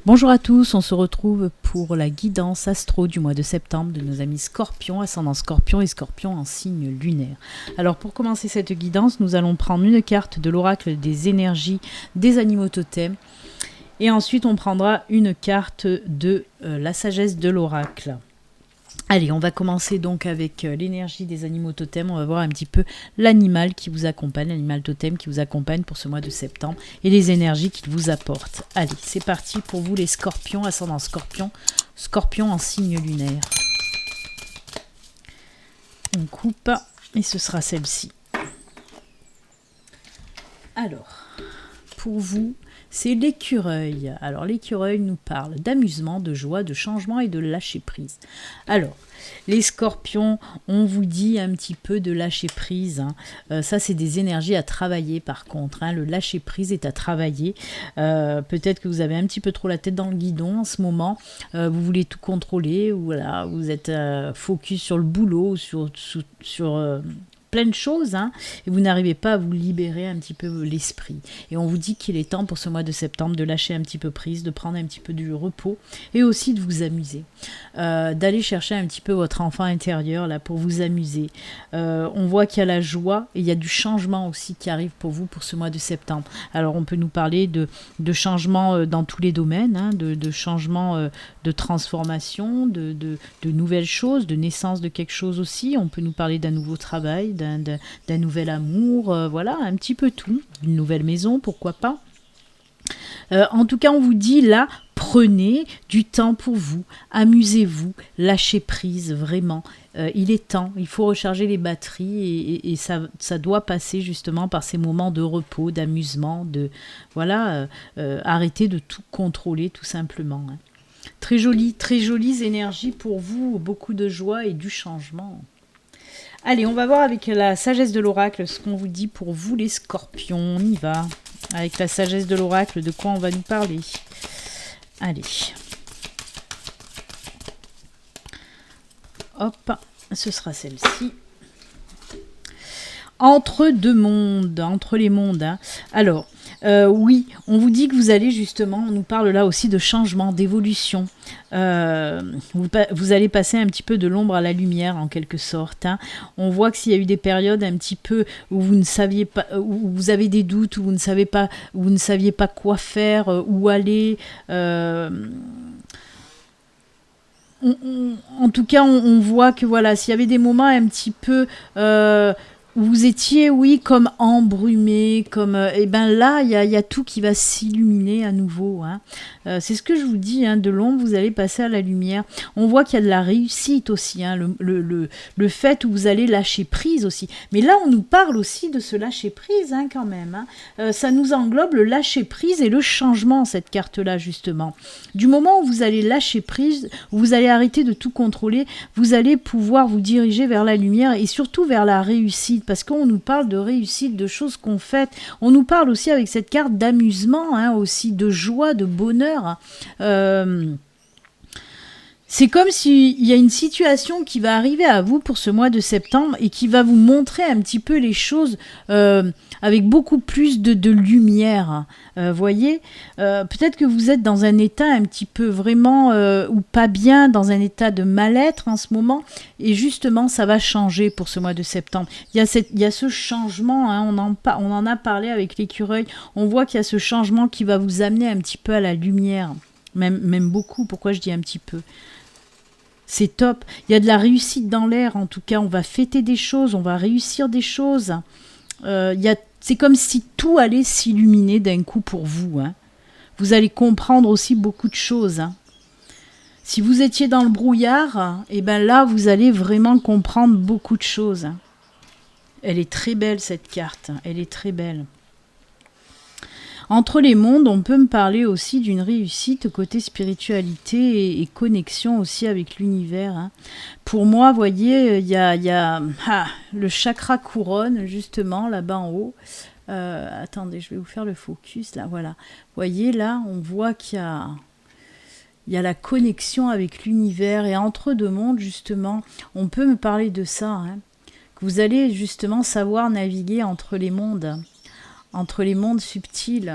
Bonjour à tous, on se retrouve pour la guidance astro du mois de septembre de nos amis Scorpions, ascendant Scorpion et Scorpion en signe lunaire. Alors pour commencer cette guidance, nous allons prendre une carte de l'oracle des énergies des animaux totems et ensuite on prendra une carte de la sagesse de l'oracle. Allez, on va commencer donc avec l'énergie des animaux totems. On va voir un petit peu l'animal qui vous accompagne, l'animal totem qui vous accompagne pour ce mois de septembre et les énergies qu'il vous apporte. Allez, c'est parti pour vous les scorpions, ascendant scorpion, scorpion en signe lunaire. On coupe et ce sera celle-ci. Alors, pour vous, c'est l'écureuil. Alors l'écureuil nous parle d'amusement, de joie, de changement et de lâcher prise. Alors, les scorpions, on vous dit un petit peu de lâcher prise. Ça, c'est des énergies à travailler par contre. Le lâcher prise est à travailler. Peut-être que vous avez un petit peu trop la tête dans le guidon en ce moment. Vous voulez tout contrôler. Ou voilà, vous êtes focus sur le boulot, sur plein de choses, et vous n'arrivez pas à vous libérer un petit peu l'esprit. Et on vous dit qu'il est temps pour ce mois de septembre de lâcher un petit peu prise, de prendre un petit peu du repos, et aussi de vous amuser. D'aller chercher un petit peu votre enfant intérieur là pour vous amuser. On voit qu'il y a la joie, et il y a du changement aussi qui arrive pour vous pour ce mois de septembre. Alors on peut nous parler de changements dans tous les domaines, de changements de transformation, de nouvelles choses, de naissance de quelque chose aussi. On peut nous parler d'un nouveau travail, d'un nouvel amour, voilà, un petit peu tout. Une nouvelle maison, pourquoi pas. En tout cas, on vous dit là, prenez du temps pour vous, amusez-vous, lâchez prise, vraiment. Il est temps, il faut recharger les batteries et ça doit passer justement par ces moments de repos, d'amusement, arrêter de tout contrôler tout simplement. Très jolies énergies pour vous, beaucoup de joie et du changement. Allez, on va voir avec la sagesse de l'oracle ce qu'on vous dit pour vous les scorpions. On y va. Avec la sagesse de l'oracle, de quoi on va nous parler. Allez. Hop, ce sera celle-ci. Entre deux mondes, entre les mondes. Alors, oui, on vous dit que vous allez justement, on nous parle là aussi de changement, d'évolution. Vous allez passer un petit peu de l'ombre à la lumière en quelque sorte. On voit que s'il y a eu des périodes un petit peu où vous ne saviez pas, où vous avez des doutes, où vous ne saviez pas quoi faire, où aller. En tout cas, on voit que voilà, s'il y avait des moments un petit peu vous étiez, oui, comme embrumé, comme... et bien là, il y a tout qui va s'illuminer à nouveau. C'est ce que je vous dis, de l'ombre, vous allez passer à la lumière. On voit qu'il y a de la réussite aussi, le fait où vous allez lâcher prise aussi. Mais là, on nous parle aussi de ce lâcher prise quand même. Ça nous englobe le lâcher prise et le changement, cette carte-là, justement. Du moment où vous allez lâcher prise, où vous allez arrêter de tout contrôler, vous allez pouvoir vous diriger vers la lumière et surtout vers la réussite. Parce qu'on nous parle de réussite, de choses qu'on fait. On nous parle aussi avec cette carte d'amusement, aussi de joie, de bonheur. C'est comme s'il y a une situation qui va arriver à vous pour ce mois de septembre et qui va vous montrer un petit peu les choses avec beaucoup plus de lumière. Voyez, peut-être que vous êtes dans un état un petit peu vraiment ou pas bien, dans un état de mal-être en ce moment, et justement ça va changer pour ce mois de septembre. Il y a ce changement, on en a parlé avec l'écureuil, on voit qu'il y a ce changement qui va vous amener un petit peu à la lumière, même beaucoup. Pourquoi je dis un petit peu ? C'est top, il y a de la réussite dans l'air, en tout cas on va fêter des choses, on va réussir des choses. C'est comme si tout allait s'illuminer d'un coup pour vous. Vous allez comprendre aussi beaucoup de choses. Si vous étiez dans le brouillard, et ben là vous allez vraiment comprendre beaucoup de choses. Elle est très belle cette carte, elle est très belle. Entre les mondes, on peut me parler aussi d'une réussite côté spiritualité et connexion aussi avec l'univers. Pour moi, vous voyez, il y a le chakra couronne, justement, là-bas en haut. Attendez, je vais vous faire le focus, là, voilà. Vous voyez, là, on voit qu'il y a la connexion avec l'univers. Et entre deux mondes, justement, on peut me parler de ça, que vous allez justement savoir naviguer entre les mondes subtils.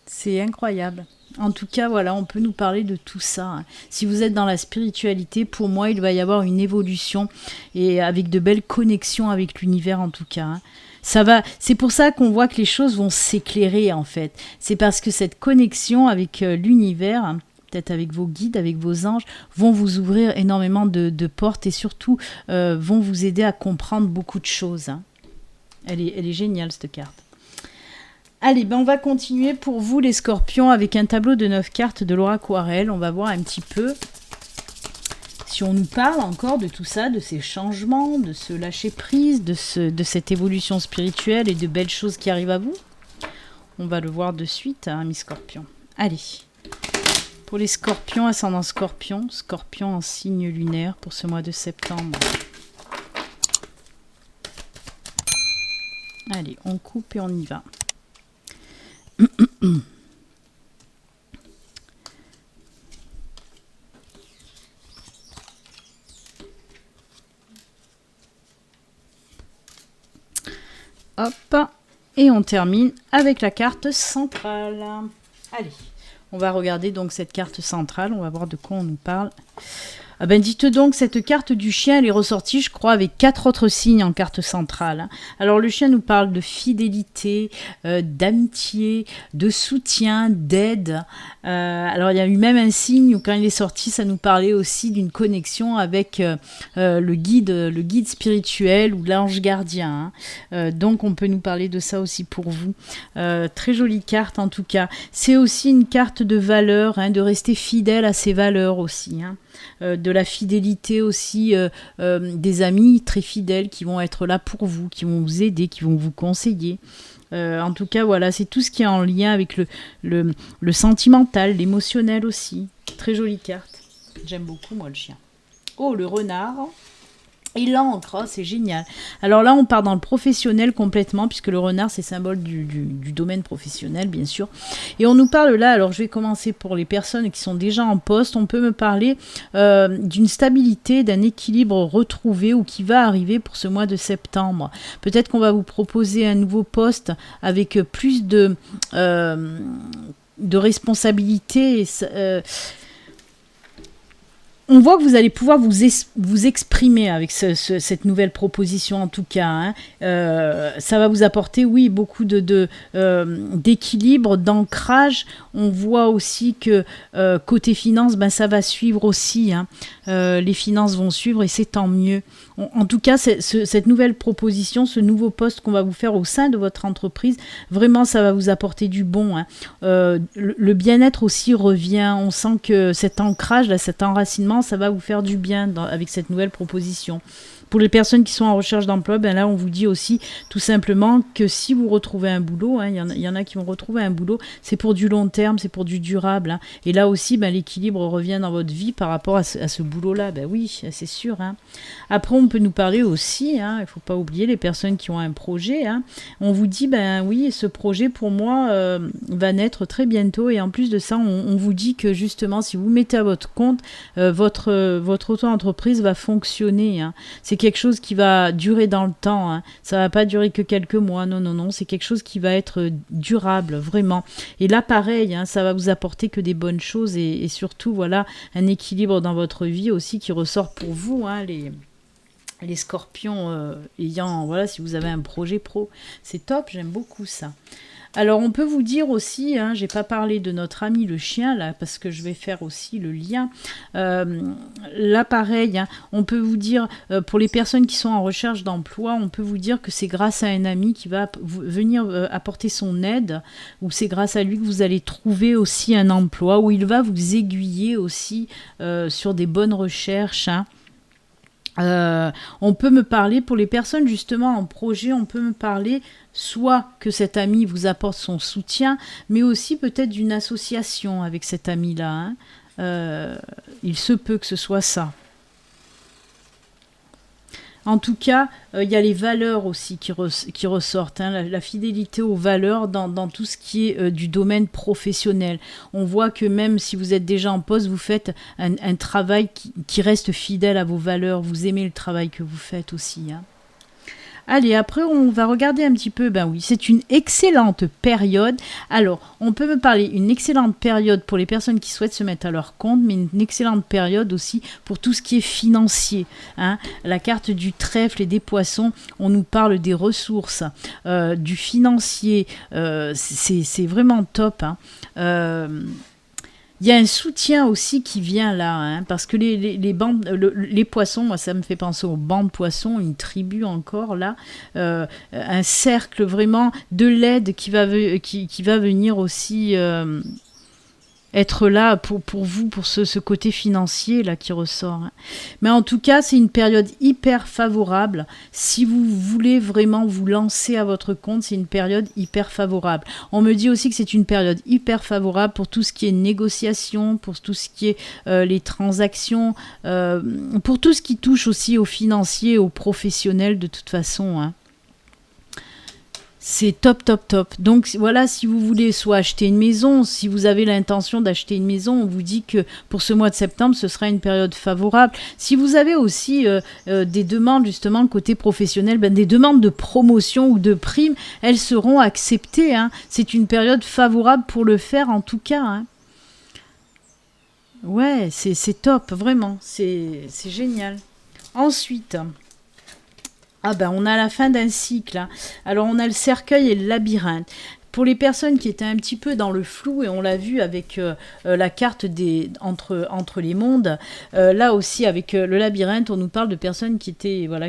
C'est incroyable. En tout cas, voilà, on peut nous parler de tout ça, hein. Si vous êtes dans la spiritualité, pour moi, il va y avoir une évolution et avec de belles connexions avec l'univers, en tout cas, hein. C'est pour ça qu'on voit que les choses vont s'éclairer, en fait. C'est parce que cette connexion avec l'univers, hein, peut-être avec vos guides, avec vos anges, vont vous ouvrir énormément de portes et surtout vont vous aider à comprendre beaucoup de choses, hein. Elle est géniale, cette carte. Allez, ben on va continuer pour vous les scorpions avec un tableau de 9 cartes de Laura Aquarelle. On va voir un petit peu si on nous parle encore de tout ça, de ces changements, de ce lâcher prise, de cette évolution spirituelle et de belles choses qui arrivent à vous. On va le voir de suite, hein, mes scorpions. Allez, pour les scorpions, ascendant scorpion, scorpion en signe lunaire pour ce mois de septembre. Allez, on coupe et on y va. Hop, et on termine avec la carte centrale. Allez, on va regarder donc cette carte centrale, on va voir de quoi on nous parle. Ah ben dites donc, cette carte du chien, elle est ressortie, je crois, avec 4 autres signes en carte centrale, hein. Alors le chien nous parle de fidélité, d'amitié, de soutien, d'aide. Alors il y a eu même un signe où quand il est sorti, ça nous parlait aussi d'une connexion avec le guide spirituel ou l'ange gardien, hein. Donc on peut nous parler de ça aussi pour vous. Très jolie carte en tout cas. C'est aussi une carte de valeur, hein, de rester fidèle à ses valeurs aussi, hein. De la fidélité aussi, des amis très fidèles qui vont être là pour vous, qui vont vous aider, qui vont vous conseiller. En tout cas, voilà, c'est tout ce qui est en lien avec le sentimental, l'émotionnel aussi. Très jolie carte. J'aime beaucoup, moi, le chien. Oh, le renard. Et l'encre, oh, c'est génial. Alors là, on part dans le professionnel complètement, puisque le renard, c'est symbole du domaine professionnel, bien sûr. Et on nous parle là, alors je vais commencer pour les personnes qui sont déjà en poste, on peut me parler d'une stabilité, d'un équilibre retrouvé ou qui va arriver pour ce mois de septembre. Peut-être qu'on va vous proposer un nouveau poste avec plus de responsabilités. On voit que vous allez pouvoir vous exprimer avec cette nouvelle proposition en tout cas, hein. Ça va vous apporter, oui, beaucoup d'équilibre, d'ancrage. On voit aussi que côté finance, ben, ça va suivre aussi, hein. Les finances vont suivre et c'est tant mieux. En tout cas, cette nouvelle proposition, ce nouveau poste qu'on va vous faire au sein de votre entreprise, vraiment, ça va vous apporter du bon, hein. Le bien-être aussi revient. On sent que cet ancrage, là, cet enracinement, ça va vous faire du bien avec cette nouvelle proposition. Pour les personnes qui sont en recherche d'emploi, ben là, on vous dit aussi tout simplement que si vous retrouvez un boulot, hein, il y en a qui vont retrouver un boulot, c'est pour du long terme, c'est pour du durable, hein. Et là aussi, ben, l'équilibre revient dans votre vie par rapport à ce boulot-là. Ben oui, c'est sûr, hein. Après, on peut nous parler aussi, hein, il ne faut pas oublier les personnes qui ont un projet, hein. On vous dit, ben oui, ce projet pour moi va naître très bientôt. Et en plus de ça, on vous dit que justement, si vous mettez à votre compte, votre auto-entreprise va fonctionner, hein. C'est quelque chose qui va durer dans le temps, hein. Ça va pas durer que quelques mois, non, c'est quelque chose qui va être durable, vraiment. Et là, pareil, hein, ça va vous apporter que des bonnes choses et surtout, voilà, un équilibre dans votre vie aussi qui ressort pour vous, hein, les scorpions ayant, voilà, si vous avez un projet pro, c'est top, j'aime beaucoup ça. Alors, on peut vous dire aussi, hein, j'ai pas parlé de notre ami le chien, là, parce que je vais faire aussi le lien. Là, pareil, hein, on peut vous dire, pour les personnes qui sont en recherche d'emploi, on peut vous dire que c'est grâce à un ami qui va venir apporter son aide, ou c'est grâce à lui que vous allez trouver aussi un emploi, où il va vous aiguiller aussi sur des bonnes recherches, hein. On peut me parler, pour les personnes justement en projet, on peut me parler soit que cet ami vous apporte son soutien, mais aussi peut-être d'une association avec cet ami-là, hein. Il se peut que ce soit ça. En tout cas, il y a les valeurs aussi qui ressortent, hein, la fidélité aux valeurs dans tout ce qui est du domaine professionnel. On voit que même si vous êtes déjà en poste, vous faites un travail qui reste fidèle à vos valeurs. Vous aimez le travail que vous faites aussi, hein. Allez, après, on va regarder un petit peu. Ben oui, c'est une excellente période. Alors, on peut me parler une excellente période pour les personnes qui souhaitent se mettre à leur compte, mais une excellente période aussi pour tout ce qui est financier. Hein. La carte du trèfle et des poissons, on nous parle des ressources, du financier. C'est vraiment top. Hein. Il y a un soutien aussi qui vient là, hein, parce que les bandes, les poissons, moi ça me fait penser aux bandes poissons, une tribu encore là, un cercle vraiment de l'aide qui va venir aussi être là pour vous, pour ce côté financier là qui ressort. Hein. Mais en tout cas, c'est une période hyper favorable. Si vous voulez vraiment vous lancer à votre compte, c'est une période hyper favorable. On me dit aussi que c'est une période hyper favorable pour tout ce qui est négociation, pour tout ce qui est les transactions, pour tout ce qui touche aussi aux financiers, aux professionnels de toute façon. Hein. C'est top, top, top. Donc voilà, si vous voulez soit acheter une maison, si vous avez l'intention d'acheter une maison, on vous dit que pour ce mois de septembre, ce sera une période favorable. Si vous avez aussi des demandes justement côté professionnel, des demandes de promotion ou de prime, elles seront acceptées. Hein. C'est une période favorable pour le faire en tout cas. Hein. Ouais, c'est top, vraiment. C'est génial. Ensuite... Ah ben on a la fin d'un cycle. Hein. Alors on a le cercueil et le labyrinthe. Pour les personnes qui étaient un petit peu dans le flou, et on l'a vu avec la carte entre les mondes, là aussi avec le labyrinthe, on nous parle de personnes qui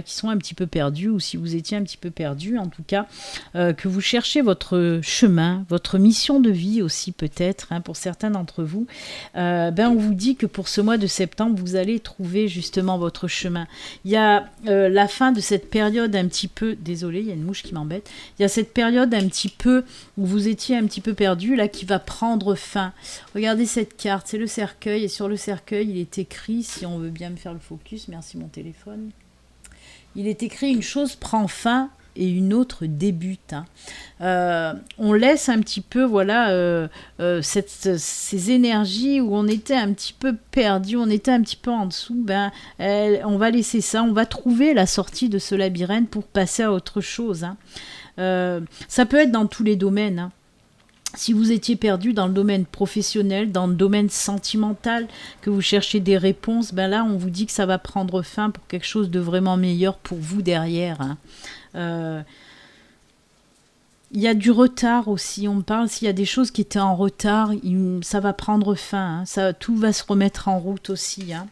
sont un petit peu perdues, ou si vous étiez un petit peu perdu, en tout cas, que vous cherchez votre chemin, votre mission de vie aussi peut-être, hein, pour certains d'entre vous, on vous dit que pour ce mois de septembre, vous allez trouver justement votre chemin. Il y a la fin de cette période un petit peu, désolé, il y a une mouche qui m'embête, il y a cette période un petit peu où vous étiez un petit peu perdu, là, qui va prendre fin. Regardez cette carte, c'est le cercueil, et sur le cercueil, il est écrit, si on veut bien me faire le focus, merci mon téléphone, il est écrit « Une chose prend fin et une autre débute. Hein. » On laisse un petit peu, ces énergies où on était un petit peu perdu, on était un petit peu en dessous, on va laisser ça, on va trouver la sortie de ce labyrinthe pour passer à autre chose. Hein. Ça peut être dans tous les domaines. Hein. Si vous étiez perdu dans le domaine professionnel, dans le domaine sentimental, que vous cherchez des réponses, là on vous dit que ça va prendre fin pour quelque chose de vraiment meilleur pour vous derrière. Hein. Il y a du retard aussi, on me parle, s'il y a des choses qui étaient en retard, ça va prendre fin, hein. Tout va se remettre en route aussi. Hein.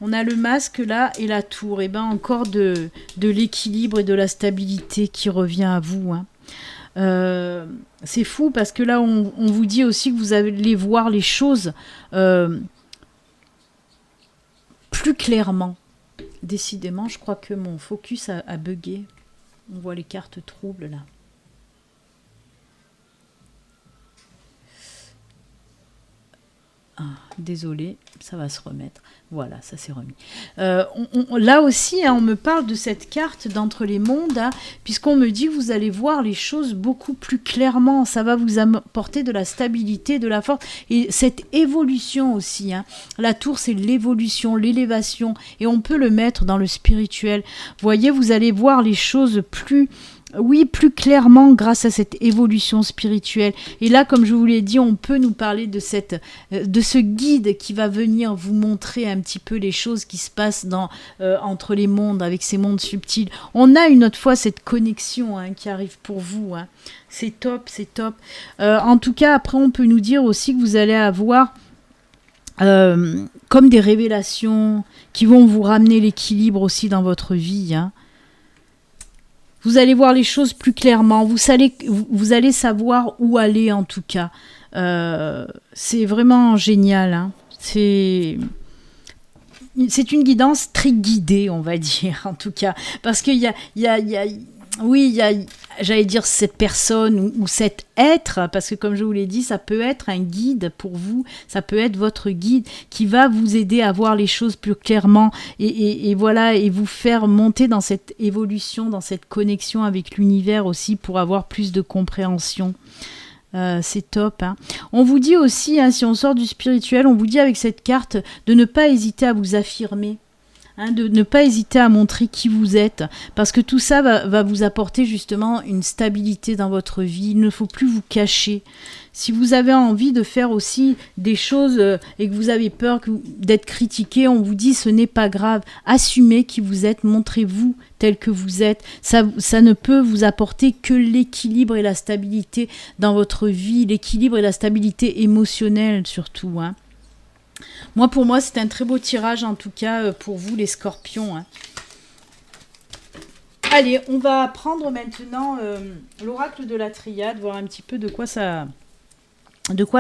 On a le masque là et la tour. Et encore de l'équilibre et de la stabilité qui revient à vous. Hein. C'est fou parce que là, on vous dit aussi que vous allez voir les choses plus clairement. Décidément, je crois que mon focus a bugué. On voit les cartes troubles là. Désolé, ça va se remettre. Voilà, ça s'est remis. Là aussi, hein, on me parle de cette carte d'entre les mondes, hein, puisqu'on me dit que vous allez voir les choses beaucoup plus clairement. Ça va vous apporter de la stabilité, de la force et cette évolution aussi. Hein. La tour, c'est l'évolution, l'élévation, et on peut le mettre dans le spirituel. Vous voyez, vous allez voir les choses plus clairement grâce à cette évolution spirituelle. Et là, comme je vous l'ai dit, on peut nous parler de ce guide qui va venir vous montrer un petit peu les choses qui se passent entre les mondes, avec ces mondes subtils. On a une autre fois cette connexion, hein, qui arrive pour vous. Hein. C'est top, c'est top. En tout cas, après, on peut nous dire aussi que vous allez avoir comme des révélations qui vont vous ramener l'équilibre aussi dans votre vie, hein. Vous allez voir les choses plus clairement, vous allez savoir où aller en tout cas. C'est vraiment génial. Hein. C'est une guidance très guidée, on va dire, en tout cas. Parce qu'il y a j'allais dire cette personne ou cet être, parce que comme je vous l'ai dit, ça peut être un guide pour vous, ça peut être votre guide qui va vous aider à voir les choses plus clairement et vous faire monter dans cette évolution, dans cette connexion avec l'univers aussi pour avoir plus de compréhension. C'est top. Hein. On vous dit aussi, hein, si on sort du spirituel, on vous dit avec cette carte de ne pas hésiter à vous affirmer. Hein, de ne pas hésiter à montrer qui vous êtes, parce que tout ça va vous apporter justement une stabilité dans votre vie. Il ne faut plus vous cacher. Si vous avez envie de faire aussi des choses et que vous avez peur d'être critiqué, on vous dit ce n'est pas grave. Assumez qui vous êtes, montrez-vous tel que vous êtes. Ça ne peut vous apporter que l'équilibre et la stabilité dans votre vie, l'équilibre et la stabilité émotionnelle surtout, hein. Pour moi, c'est un très beau tirage, en tout cas, pour vous, les scorpions, hein. Allez, on va prendre maintenant l'oracle de la triade, voir un petit peu de quoi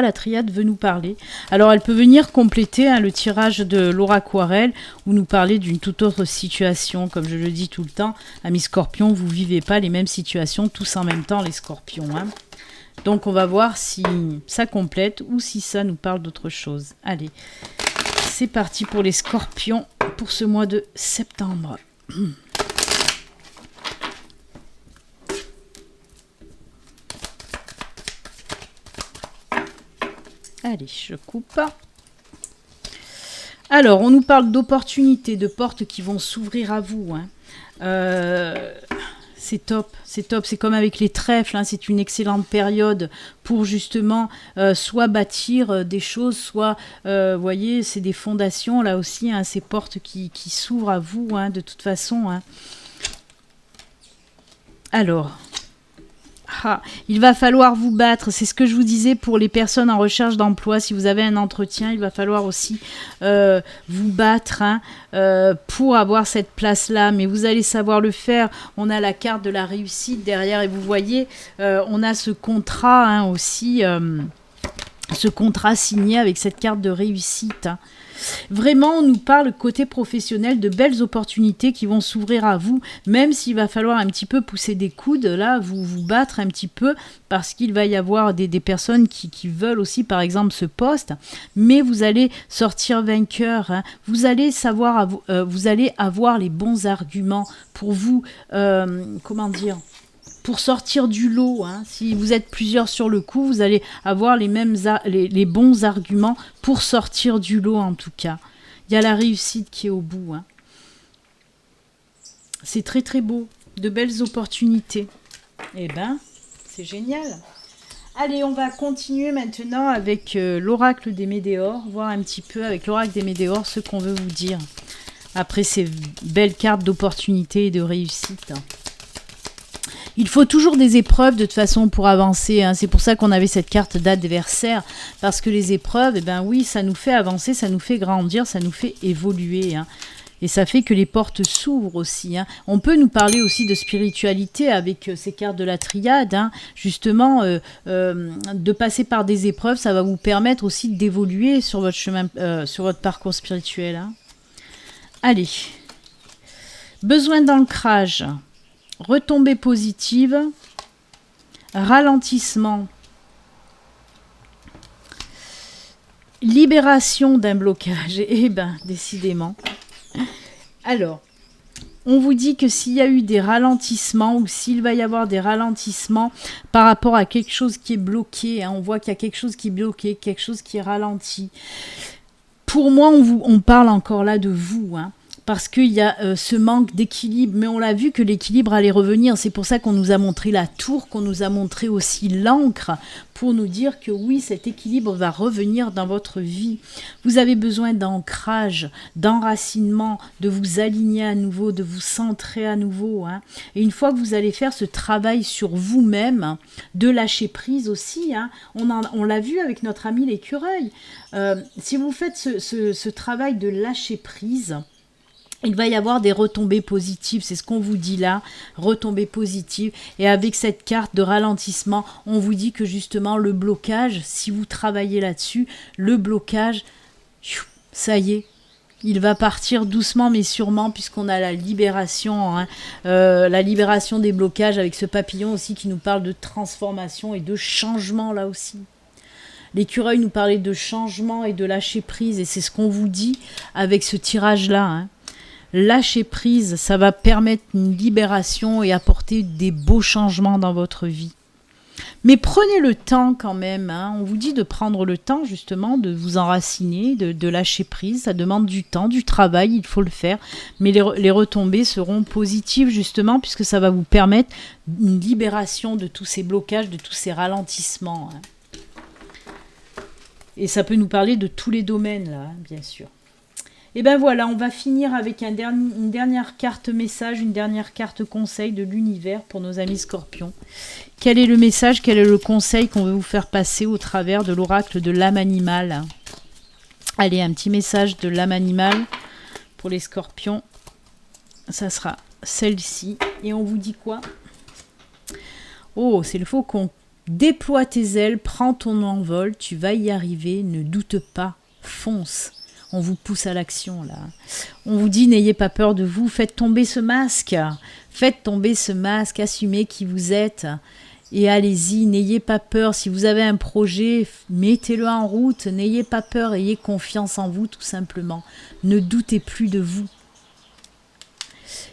la triade veut nous parler. Alors, elle peut venir compléter, hein, le tirage de l'oraquarelle, ou nous parler d'une toute autre situation. Comme je le dis tout le temps, amis scorpions, vous ne vivez pas les mêmes situations tous en même temps, les scorpions, hein. Donc, on va voir si ça complète ou si ça nous parle d'autre chose. Allez, c'est parti pour les scorpions pour ce mois de septembre. Allez, je coupe. Alors, on nous parle d'opportunités, de portes qui vont s'ouvrir à vous, hein. C'est top, c'est top. C'est comme avec les trèfles, hein, c'est une excellente période pour justement soit bâtir des choses, soit, vous voyez, c'est des fondations là aussi, hein, ces portes qui s'ouvrent à vous, hein, de toute façon, hein. Alors, il va falloir vous battre, c'est ce que je vous disais pour les personnes en recherche d'emploi. Si vous avez un entretien, il va falloir aussi vous battre, hein, pour avoir cette place-là, mais vous allez savoir le faire. On a la carte de la réussite derrière et vous voyez, on a ce contrat, hein, aussi, ce contrat signé avec cette carte de réussite, hein. Vraiment, on nous parle côté professionnel de belles opportunités qui vont s'ouvrir à vous, même s'il va falloir un petit peu pousser des coudes, là, vous battre un petit peu, parce qu'il va y avoir des personnes qui veulent aussi, par exemple, ce poste, mais vous allez sortir vainqueur, hein. Vous allez savoir, vous allez avoir les bons arguments pour vous, comment dire, pour sortir du lot, hein. Si vous êtes plusieurs sur le coup, vous allez avoir les bons arguments pour sortir du lot, en tout cas. Il y a la réussite qui est au bout, hein. C'est très très beau, de belles opportunités. Eh ben, c'est génial. Allez, on va continuer maintenant avec l'oracle des météores, voir un petit peu avec l'oracle des météores ce qu'on veut vous dire. Après ces belles cartes d'opportunités et de réussite. Il faut toujours des épreuves de toute façon pour avancer, hein. C'est pour ça qu'on avait cette carte d'adversaire, parce que les épreuves, eh ben oui, ça nous fait avancer, ça nous fait grandir, ça nous fait évoluer, hein. Et ça fait que les portes s'ouvrent aussi, hein. On peut nous parler aussi de spiritualité avec ces cartes de la triade, hein. Justement, de passer par des épreuves, ça va vous permettre aussi d'évoluer sur votre chemin, sur votre parcours spirituel, hein. Allez, besoin d'ancrage. Retombée positive, ralentissement, libération d'un blocage. Eh bien, décidément. Alors, on vous dit que s'il y a eu des ralentissements ou s'il va y avoir des ralentissements par rapport à quelque chose qui est bloqué, hein, on voit qu'il y a quelque chose qui est bloqué, quelque chose qui est ralenti. Pour moi, on parle encore là de vous, hein. Parce qu'il y a ce manque d'équilibre, mais on l'a vu que l'équilibre allait revenir. C'est pour ça qu'on nous a montré la tour, qu'on nous a montré aussi l'encre, pour nous dire que oui, cet équilibre va revenir dans votre vie. Vous avez besoin d'ancrage, d'enracinement, de vous aligner à nouveau, de vous centrer à nouveau, hein. Et une fois que vous allez faire ce travail sur vous-même, de lâcher prise aussi, hein, on l'a vu avec notre ami l'écureuil. Si vous faites ce travail de lâcher prise, il va y avoir des retombées positives, c'est ce qu'on vous dit là, retombées positives. Et avec cette carte de ralentissement, on vous dit que justement le blocage, si vous travaillez là-dessus, le blocage, ça y est, il va partir doucement mais sûrement, puisqu'on a la libération, hein, la libération des blocages avec ce papillon aussi qui nous parle de transformation et de changement là aussi. L'écureuil nous parlait de changement et de lâcher prise, et c'est ce qu'on vous dit avec ce tirage-là, hein. Lâcher prise, ça va permettre une libération et apporter des beaux changements dans votre vie. Mais prenez le temps quand même, hein. On vous dit de prendre le temps justement de vous enraciner, de lâcher prise. Ça demande du temps, du travail, il faut le faire. Mais les retombées seront positives justement puisque ça va vous permettre une libération de tous ces blocages, de tous ces ralentissements, hein. Et ça peut nous parler de tous les domaines là, hein, bien sûr. Et ben voilà, on va finir avec une dernière carte message, une dernière carte conseil de l'univers pour nos amis scorpions. Quel est le message, quel est le conseil qu'on veut vous faire passer au travers de l'oracle de l'âme animale? Allez, un petit message de l'âme animale pour les scorpions. Ça sera celle-ci. Et on vous dit quoi? Oh, c'est le faucon. Déploie tes ailes, prends ton envol, tu vas y arriver, ne doute pas, fonce. On vous pousse à l'action là. On vous dit n'ayez pas peur de vous, faites tomber ce masque. Faites tomber ce masque, assumez qui vous êtes. Et allez-y, n'ayez pas peur. Si vous avez un projet, mettez-le en route. N'ayez pas peur, ayez confiance en vous tout simplement. Ne doutez plus de vous.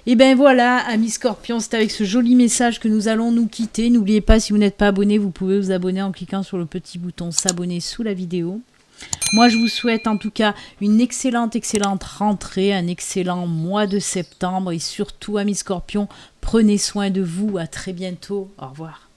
Et bien voilà, amis scorpions, c'est avec ce joli message que nous allons nous quitter. N'oubliez pas, si vous n'êtes pas abonné, vous pouvez vous abonner en cliquant sur le petit bouton s'abonner sous la vidéo. Moi, je vous souhaite en tout cas une excellente rentrée, un excellent mois de septembre. Et surtout, amis scorpions, prenez soin de vous. À très bientôt. Au revoir.